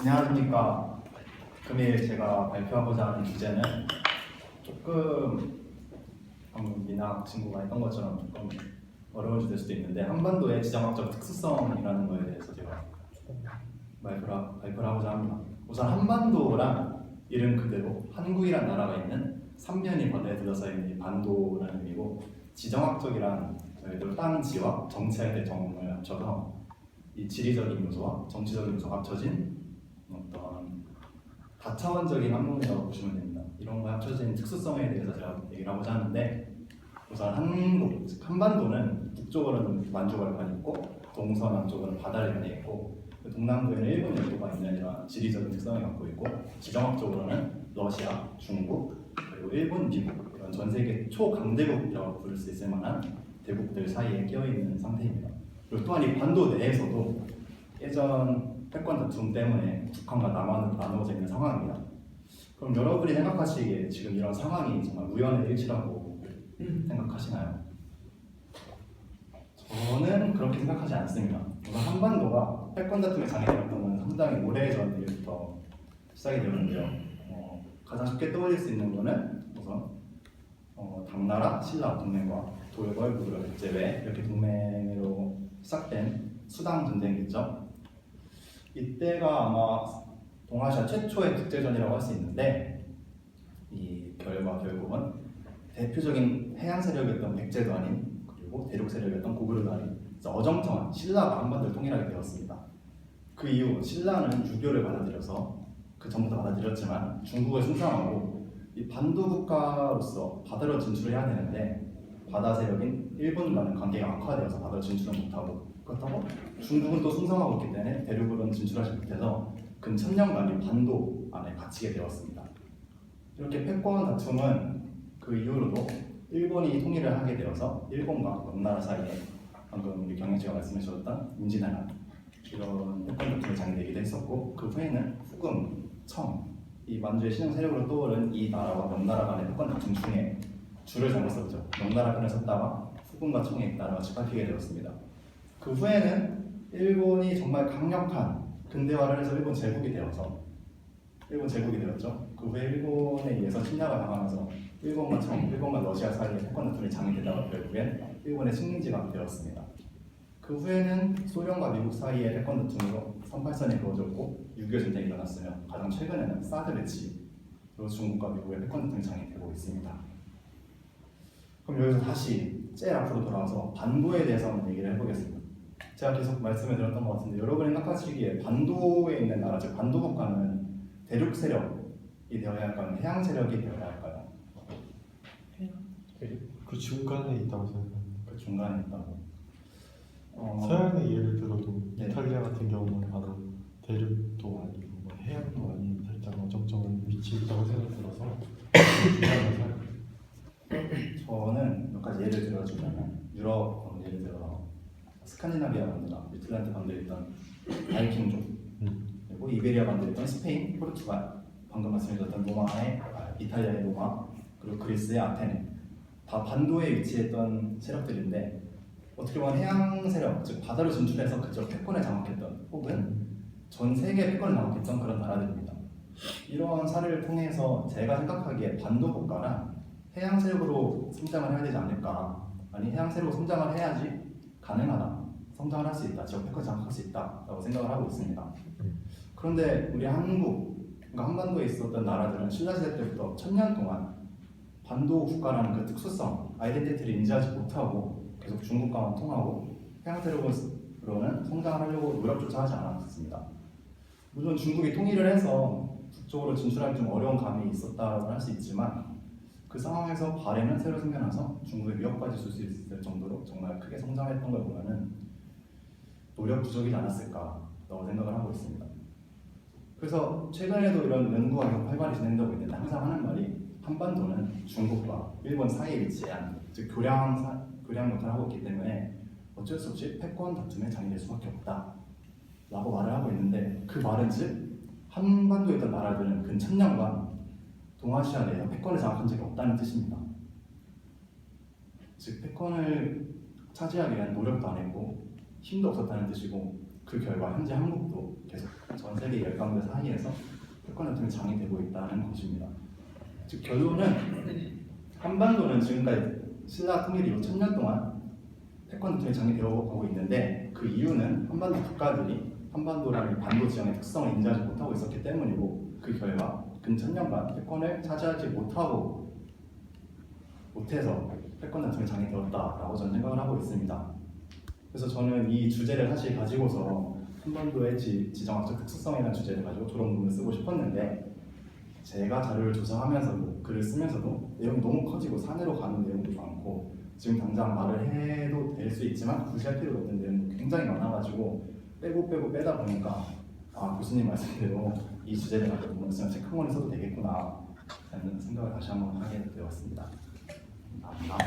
안녕하십니까. 금일 제가 발표하고자 하는 주제는 조금 방금 미나 친구가 했던 것처럼 조금 어려운 주제일 수도 있는데 한반도의 지정학적 특수성이라는 거에 대해서 제가 발표를 하고자 합니다. 우선 한반도란 이름 그대로 한국이란 나라가 있는 삼면이 바다에 둘러싸여 있는 이 반도라는 의미고, 지정학적이란 저희들 땅지와 정치할 때 정을 합쳐서 이 지리적인 요소와 정치적인 요소가 합쳐진 어떤 다차원적인 한국이라고 보시면 됩니다. 이런 거 합쳐진 특수성에 대해서 제가 얘기를 하고자 하는데, 우선 한국, 즉 한반도는 북쪽으로는 만주벌판이 있고 동서남쪽으로는 바다를 연해 있고, 동남부에는 일본 열도가 있는 이런 지리적인 특성을 갖고 있고, 지정학적으로는 러시아, 중국, 그리고 일본, 미국 이런 전 세계 초강대국이라고 부를 수 있을 만한 대국들 사이에 끼어 있는 상태입니다. 그리고 또한 이 반도 내에서도 예전 패권 다툼 때문에 북한과 남한으로 나누어져 있는 상황입니다. 그럼 여러분이 생각하시기에 지금 이런 상황이 정말 우연의 일치라고 생각하시나요? 저는 그렇게 생각하지 않습니다. 우선 한반도가 패권 다툼의 장애되었던 건 상당히 오래전 일부터 시작이 되었는데요. 가장 쉽게 떠올릴 수 있는 거는 우선 당나라, 신라 동맹과 돌궐, 무르, 백제외 이렇게 동맹으로 시작된 수당 전쟁이 있죠. 이때가 아마 동아시아 최초의 국제전이라고 할 수 있는데, 이 결국은 대표적인 해양 세력이었던 백제도 아닌, 그리고 대륙 세력이었던 고구려도 아닌 어정쩡한 신라가 한반도를 통일하게 되었습니다. 그 이후 신라는 유교를 받아들여서, 그 전부터 받아들였지만 중국을 숭상하고 이 반도 국가로서 바다로 진출을 해야 되는데, 바다 세력인 일본과는 관계가 악화되어서 바다로 진출을 못하고, 그렇다고 중국은 또 숭상하고 있기 때문에 대륙으로는 진출하지 못해서 근 천년간 이 반도 안에 갇히게 되었습니다. 이렇게 패권 다툼은 그 이후로도 일본이 통일을 하게 되어서 일본과 명나라 사이에 방금 우리 경영지가 말씀해 주셨던 임진왜란 이런 패권 다툼이 장기되기도 했었고, 그 후에는 후금, 청, 이 만주의 신흥 세력으로 떠오른 이 나라와 명나라 간의 패권 다툼 중에 줄을 잘못 섰죠. 명나라 편에 섰다가 후금과 청의 나라가 짓밟히게 되었습니다. 그 후에는 일본이 정말 강력한 근대화를 해서 일본 제국이 되었죠. 그 후에 일본에 의해서 침략을 당하면서 일본과 청, 일본과 러시아 사이에 패권 다툼이 장기되다가 결국엔 일본의 식민지가 되었습니다. 그 후에는 소련과 미국 사이의 패권 다툼으로 38선이 그어졌고 6.25 전쟁이 일어났으며, 가장 최근에는 사드 배치, 그리고 중국과 미국의 패권 다툼이 장기되고 있습니다. 그럼 여기서 다시 제일 앞으로 돌아와서 반도에 대해서 한번 얘기를 해보겠습니다. 제가 계속 말씀을 드렸던 것 같은데, 여러분이 생각하시기에 반도에 있는 나라, 즉 반도 국가는 대륙 세력이 되어야 할까요? 해양 세력이 되어야 할까요? 그 중간에 있다고 생각합니다. 그 중간에 있다고. 서양의 예를 들어도 네. 이탈리아 같은 경우는 바로 대륙도 아니고 해양도 아닌 살짝 어정쩡한 위치에 있다고 생각이 들어서 중간에 살아요. 저는 몇 가지 예를 들어주자면, 유럽 예를 들어 스칸디나비아 반도나 미틀란트 반도에 있던 바이킹족, 그리고 이베리아 반도에 있던 스페인, 포르투갈, 방금 말씀해주셨던 이탈리아의 로마, 그리고 그리스의 아테네, 다 반도에 위치했던 세력들인데, 어떻게 보면 해양 세력, 즉 바다로 진출해서 그쪽 패권을 장악했던, 혹은 전 세계 패권을 장악했던 그런 나라들입니다. 이런 사례를 통해서 제가 생각하기에 반도 국가란 해양 세력으로 성장을 해야 되지 않을까, 아니 해양 세력으로 성장을 해야지 가능하다, 성장을 할 수 있다, 지역 패권을 장악할 수 있다라고 생각을 하고 있습니다. 그런데 우리 한국, 그러니까 한반도에 있었던 나라들은 신라시대 때부터 1000년 동안 반도 국가라는 그 특수성, 아이덴티티를 인지하지 못하고 계속 중국과만 통하고 해양 세력으로는 성장을 하려고 노력조차 하지 않았습니다. 물론 중국이 통일을 해서 북쪽으로 진출하기 좀 어려운 감이 있었다고 할 수 있지만, 그 상황에서 발해는 새로 생겨나서 중국의 위협까지 줄 수 있을 정도로 정말 크게 성장했던 걸 보면은 노력 부족이지 않았을까라고 생각을 하고 있습니다. 그래서 최근에도 이런 연구가 계속 활발히 진행되고 있는데, 항상 하는 말이 한반도는 중국과 일본 사이에 위치한, 즉 교량 역할을 하고 있기 때문에 어쩔 수 없이 패권 다툼에 장애될 수밖에 없다라고 말을 하고 있는데, 그 말은 즉 한반도에 있던 나라들은 근 1000년간 동아시아 내에서 패권을 장악한 적이 없다는 뜻입니다. 즉 패권을 차지하기 위한 노력도 안 했고 힘도 없었다는 뜻이고, 그 그 결과 현재 한국도 계속 전 세계 열강대 사이에서 패권 전통이 장애되고 있다는 것입니다. 즉 결론은 한반도는 지금까지 신라 통일 이후 1000년 동안 패권 전통이 장애되어 가고 있는데 그 이유는 한반도 국가들이 한반도라는 반도 지형의 특성을 인지하지 못하고 있었기 때문이고 그 결과 근 1000년간 패권을 차지하지 못해서 패권 전통이 장애되었다라고 저는 생각을 하고 있습니다. 그래서 저는 이 주제를 사실 가지고서 한반도의 지정학적 특수성이라는 주제를 가지고 졸업 논문을 쓰고 싶었는데 제가 자료를 조사하면서도 글을 쓰면서도 내용이 너무 커지고 산으로 가는 내용도 많고 지금 당장 말을 해도 될 수 있지만 굳이 할 필요가 없는 내용도 굉장히 많아가지고 빼고 빼다 보니까 교수님 말씀대로 이 주제를 가지고 논문을 쓰면 책 한 권을 써도 되겠구나 라는 생각을 다시 한번 하게 되었습니다. 감사합니다.